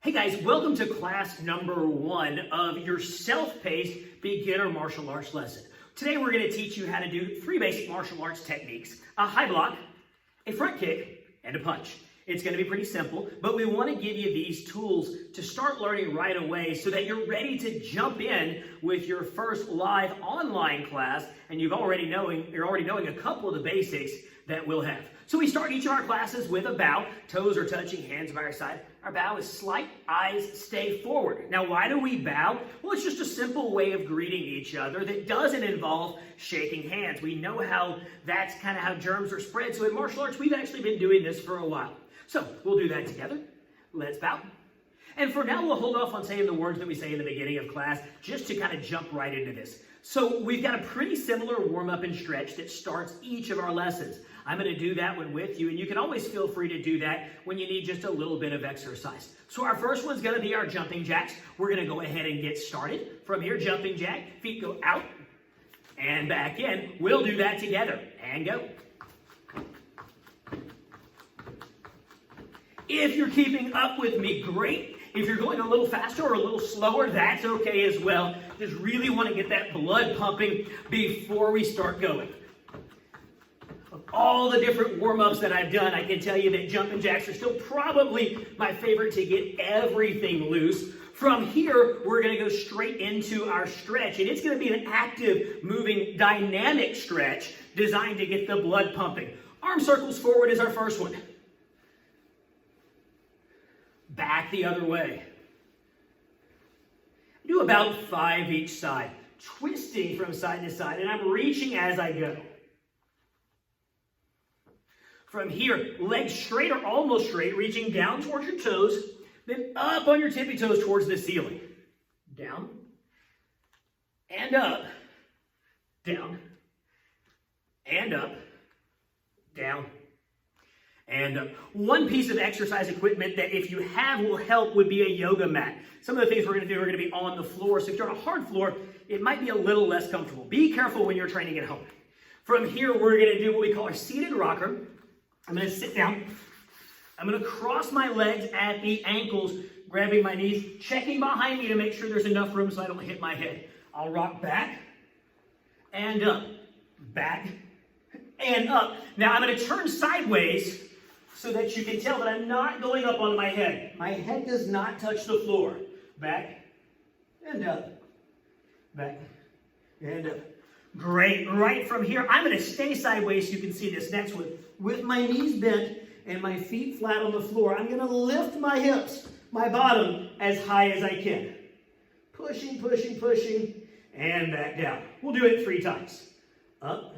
Hey guys, welcome to class number 1 of your self-paced beginner martial arts lesson. Today we're going to teach you how to do 3 basic martial arts techniques: a high block, a front kick, and a punch. It's going to be pretty simple, but we want to give you these tools to start learning right away so that you're ready to jump in with your first live online class, and you're already knowing a couple of the basics that we'll have. So we start each of our classes with a bow. Toes are touching, hands by our side. Our bow is slight, eyes stay forward. Now, why do we bow? Well, it's just a simple way of greeting each other that doesn't involve shaking hands. We know how that's kind of how germs are spread. So in martial arts, we've actually been doing this for a while. So we'll do that together. Let's bow. And for now, we'll hold off on saying the words that we say in the beginning of class, just to kind of jump right into this. So we've got a pretty similar warm-up and stretch that starts each of our lessons. I'm going to do that one with you, and you can always feel free to do that when you need just a little bit of exercise. So our first one's going to be our jumping jacks. We're going to go ahead and get started. From here, jumping jack, feet go out and back in. We'll do that together, and go. If you're keeping up with me, great. If you're going a little faster or a little slower, that's okay as well. Just really want to get that blood pumping before we start going. Of all the different warm-ups that I've done, I can tell you that jumping jacks are still probably my favorite to get everything loose. From here, we're going to go straight into our stretch, and it's going to be an active, moving, dynamic stretch designed to get the blood pumping. Arm circles forward is our first one. Back the other way. Do about 5 each side, twisting from side to side, and I'm reaching as I go. From here, legs straight or almost straight, reaching down towards your toes, then up on your tippy toes towards the ceiling. Down, and up, down, and up, down, and up. One piece of exercise equipment that if you have will help would be a yoga mat. Some of the things we're going to do are going to be on the floor. So if you're on a hard floor, it might be a little less comfortable. Be careful when you're training at home. From here, we're going to do what we call our seated rocker. I'm going to sit down. I'm going to cross my legs at the ankles, grabbing my knees, checking behind me to make sure there's enough room so I don't hit my head. I'll rock back and up, back and up. Now I'm going to turn sideways so that you can tell that I'm not going up on my head. My head does not touch the floor. Back and up, back and up. Great. Right from here, I'm going to stay sideways so you can see this next one. With my knees bent and my feet flat on the floor, I'm going to lift my hips, my bottom, as high as I can. Pushing, pushing, pushing, and back down. We'll do it 3 times. Up,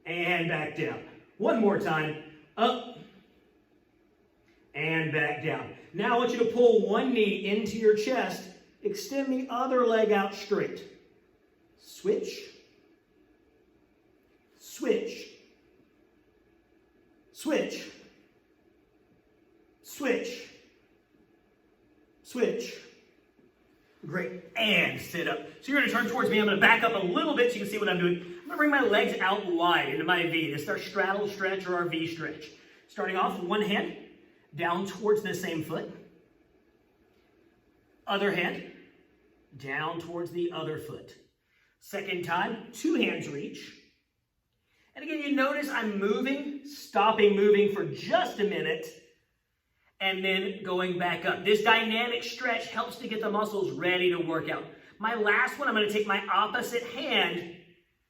and back down. One more time. Up, and back down. Now I want you to pull one knee into your chest. Extend the other leg out straight. Switch. Switch. Switch. Switch. Switch. Great. And sit up. So you're going to turn towards me. I'm going to back up a little bit so you can see what I'm doing. I'm going to bring my legs out wide into my V. This is our straddle stretch or our V stretch. Starting off, one hand down towards the same foot. Other hand down towards the other foot. Second time, 2 hands reach. And again, you notice I'm moving, stopping moving for just a minute, and then going back up. This dynamic stretch helps to get the muscles ready to work out. My last one, I'm going to take my opposite hand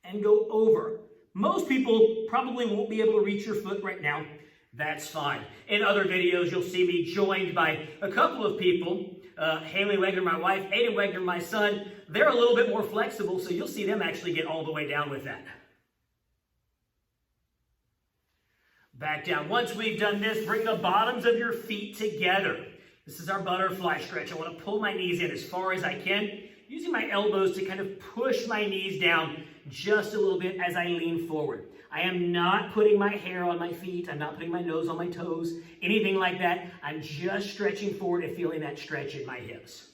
and go over. Most people probably won't be able to reach your foot right now. That's fine. In other videos, you'll see me joined by a couple of people. Haley Wegner, my wife, Aiden Wegner, my son. They're a little bit more flexible, so you'll see them actually get all the way down with that. Back down. Once we've done this, bring the bottoms of your feet together. This is our butterfly stretch. I want to pull my knees in as far as I can, using my elbows to kind of push my knees down just a little bit as I lean forward. I am not putting my hair on my feet. I'm not putting my nose on my toes, anything like that. I'm just stretching forward and feeling that stretch in my hips.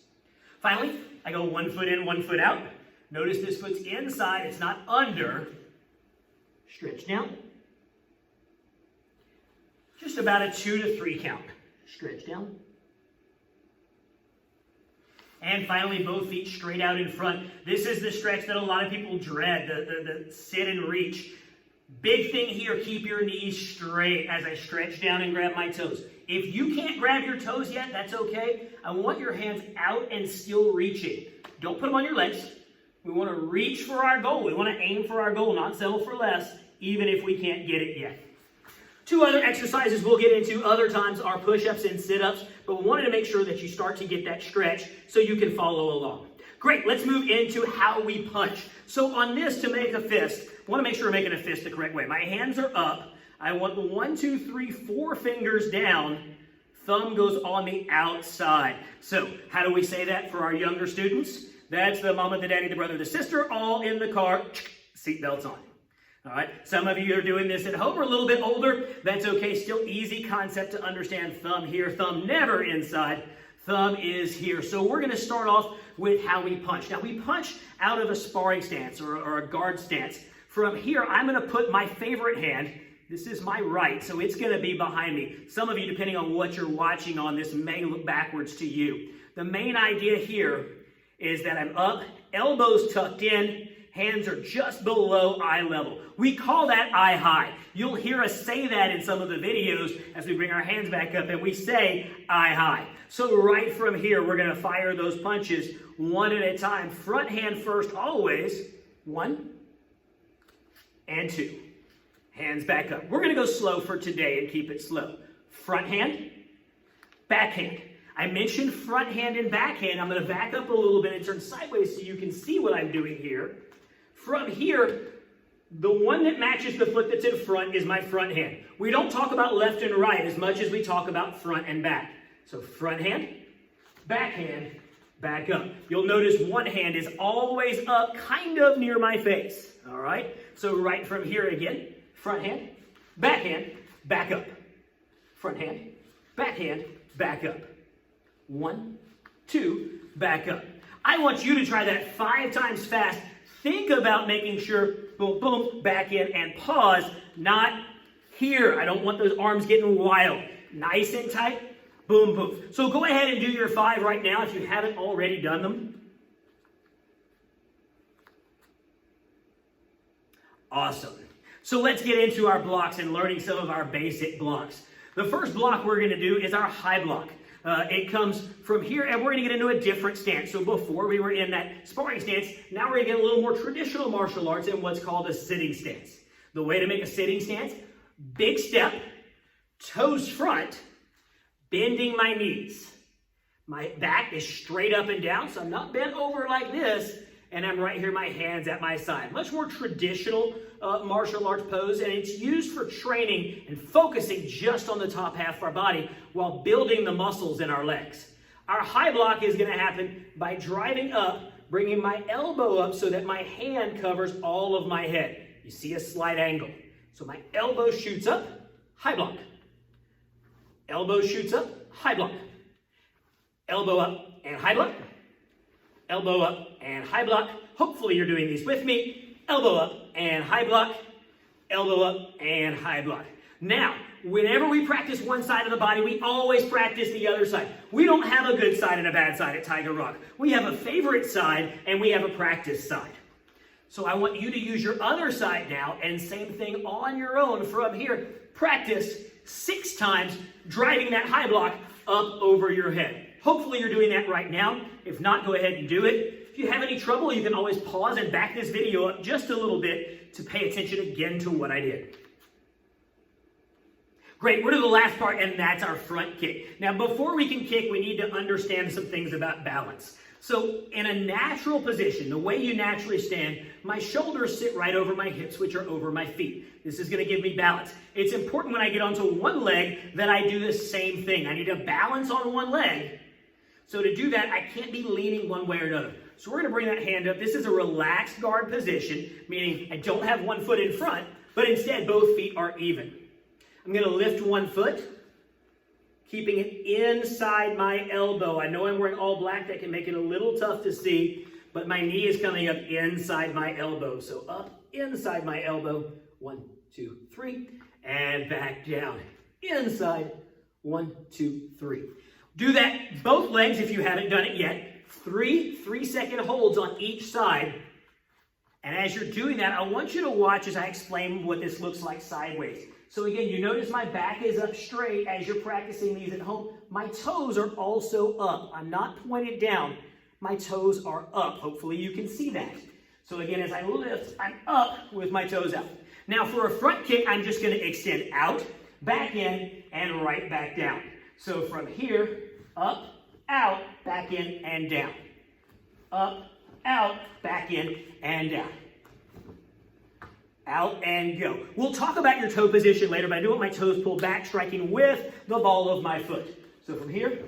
Finally, I go 1 foot in, 1 foot out. Notice this foot's inside, it's not under. Stretch down. Just about a 2 to 3 count. stretch down. And finally, both feet straight out in front. This is the stretch that a lot of people dread, the sit and reach. Big thing here, keep your knees straight as I stretch down and grab my toes. If you can't grab your toes yet, that's okay. I want your hands out and still reaching. Don't put them on your legs. We want to reach for our goal. We want to aim for our goal, not settle for less, even if we can't get it yet. 2 other exercises we'll get into other times are push-ups and sit-ups, but we wanted to make sure that you start to get that stretch so you can follow along. Great, let's move into how we punch. So on this, to make a fist, I want to make sure we're making a fist the correct way. My hands are up. I want the 1, 2, 3, 4 fingers down. Thumb goes on the outside. So how do we say that for our younger students? That's the mama, the daddy, the brother, the sister, all in the car, seatbelts on. All right, some of you are doing this at home or a little bit older. That's okay, still easy concept to understand. Thumb here, thumb never inside. Thumb is here. So we're going to start off with how we punch. Now we punch out of a sparring stance or a guard stance. From here, I'm going to put my favorite hand. This is my right, so it's going to be behind me. Some of you, depending on what you're watching on this, may look backwards to you. The main idea here is that I'm up, elbows tucked in, hands are just below eye level. We call that eye high. You'll hear us say that in some of the videos as we bring our hands back up and we say eye high. So right from here, we're going to fire those punches one at a time. Front hand first always. 1 and 2. Hands back up. We're going to go slow for today and keep it slow. Front hand, back hand. I mentioned front hand and back hand. I'm going to back up a little bit and turn sideways so you can see what I'm doing here. From here, the one that matches the foot that's in front is my front hand. We don't talk about left and right as much as we talk about front and back. So front hand, back up. You'll notice one hand is always up kind of near my face. All right? So right from here again, front hand, back up. Front hand, back up. 1, 2, back up. I want you to try that 5 times fast. Think about making sure, boom, boom, back in and pause, not here. I don't want those arms getting wild. Nice and tight, boom, boom. So go ahead and do your 5 right now if you haven't already done them. Awesome. So let's get into our blocks and learning some of our basic blocks. The first block we're going to do is our high block. It comes from here, and we're going to get into a different stance. So before we were in that sparring stance, now we're going to get a little more traditional martial arts in what's called a sitting stance. The way to make a sitting stance, big step, toes front, bending my knees. My back is straight up and down, so I'm not bent over like this, and I'm right here, my hands at my side. Much more traditional martial arts pose, and it's used for training and focusing just on the top half of our body while building the muscles in our legs. Our high block is going to happen by driving up, bringing my elbow up so that my hand covers all of my head. You see a slight angle. So my elbow shoots up, high block. Elbow shoots up, high block. Elbow up and high block. Elbow up and high block. Hopefully you're doing these with me. Elbow up and high block. Elbow up and high block. Now, whenever we practice one side of the body, we always practice the other side. We don't have a good side and a bad side at Tiger Rock. We have a favorite side and we have a practice side. So I want you to use your other side now, and same thing on your own from here. Practice 6 times driving that high block up over your head. Hopefully you're doing that right now. If not, go ahead and do it. If you have any trouble, you can always pause and back this video up just a little bit to pay attention again to what I did. Great, we're to the last part, and that's our front kick. Now, before we can kick, we need to understand some things about balance. So, in a natural position, the way you naturally stand, my shoulders sit right over my hips, which are over my feet. This is going to give me balance. It's important when I get onto one leg that I do the same thing. I need to balance on one leg. So to do that, I can't be leaning one way or another. So we're going to bring that hand up. This is a relaxed guard position, meaning I don't have one foot in front, but instead both feet are even. I'm going to lift one foot, keeping it inside my elbow. I know I'm wearing all black. That can make it a little tough to see, but my knee is coming up inside my elbow. So up inside my elbow. 1, 2, 3, and back down. Inside. 1, 2, 3. Do that both legs if you haven't done it yet. 3-second holds on each side. And as you're doing that, I want you to watch as I explain what this looks like sideways. So again, you notice my back is up straight as you're practicing these at home. My toes are also up. I'm not pointed down. My toes are up. Hopefully you can see that. So again, as I lift, I'm up with my toes out. Now for a front kick, I'm just going to extend out, back in, and right back down. So from here, up, out, back in, and down. Up, out, back in, and down. Out and go. We'll talk about your toe position later, but I do want my toes pulled back, striking with the ball of my foot. So from here,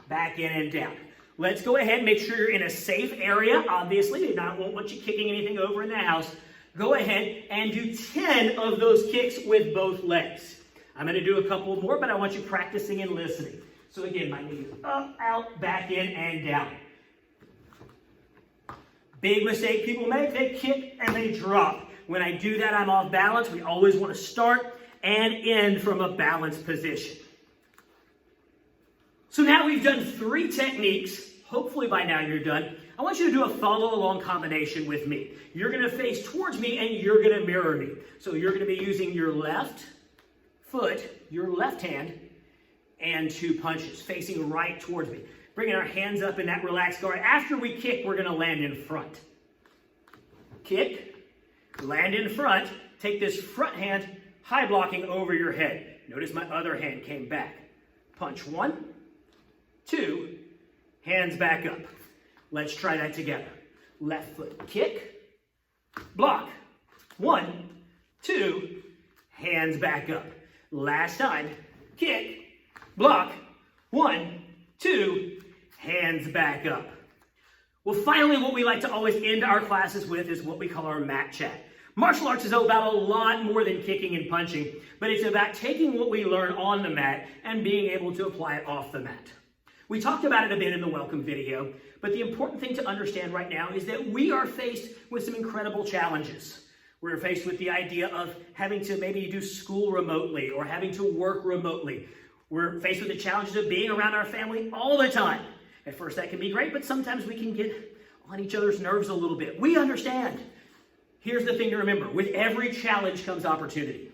back in and down. Let's go ahead and make sure you're in a safe area. Obviously, I won't want you kicking anything over in the house. Go ahead and do 10 of those kicks with both legs. I'm going to do a couple more, but I want you practicing and listening. So again, my knees up, out, back in, and down. Big mistake people make, they kick and they drop. When I do that, I'm off balance. We always want to start and end from a balanced position. So now we've done 3 techniques. Hopefully by now you're done. I want you to do a follow-along combination with me. You're going to face towards me and you're going to mirror me. So you're going to be using your left foot, your left hand, and 2 punches, facing right towards me. Bringing our hands up in that relaxed guard. After we kick, we're going to land in front. Kick. Land in front, take this front hand, high blocking over your head. Notice my other hand came back. Punch 1, 2, hands back up. Let's try that together. Left foot, kick, block. 1, 2, hands back up. Last time, kick, block. 1, 2, hands back up. Well, finally, what we like to always end our classes with is what we call our mat chat. Martial arts is about a lot more than kicking and punching, but it's about taking what we learn on the mat and being able to apply it off the mat. We talked about it a bit in the welcome video, but the important thing to understand right now is that we are faced with some incredible challenges. We're faced with the idea of having to maybe do school remotely or having to work remotely. We're faced with the challenges of being around our family all the time. At first that can be great, but sometimes we can get on each other's nerves a little bit. We understand. Here's the thing to remember. With every challenge comes opportunity.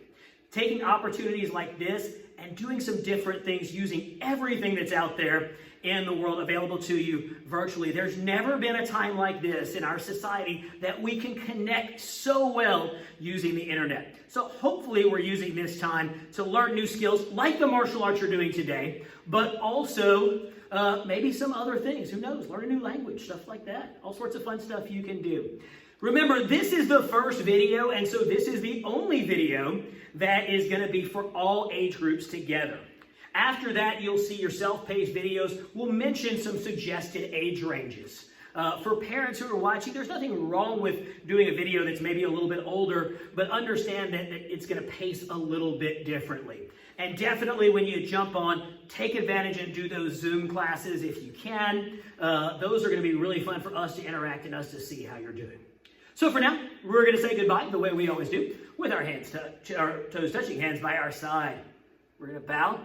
Taking opportunities like this and doing some different things using everything that's out there in the world available to you virtually. There's never been a time like this in our society that we can connect so well using the internet. So hopefully we're using this time to learn new skills like the martial arts you're doing today, but also maybe some other things. Who knows? Learn a new language, stuff like that. All sorts of fun stuff you can do. Remember, this is the first video, and so this is the only video that is going to be for all age groups together. After that, you'll see your self-paced videos. We'll mention some suggested age ranges. For parents who are watching, there's nothing wrong with doing a video that's maybe a little bit older, but understand that it's going to pace a little bit differently. And definitely when you jump on, take advantage and do those Zoom classes if you can. Those are going to be really fun for us to interact and us to see how you're doing. So for now, we're going to say goodbye the way we always do, with our toes touching, hands by our side. We're going to bow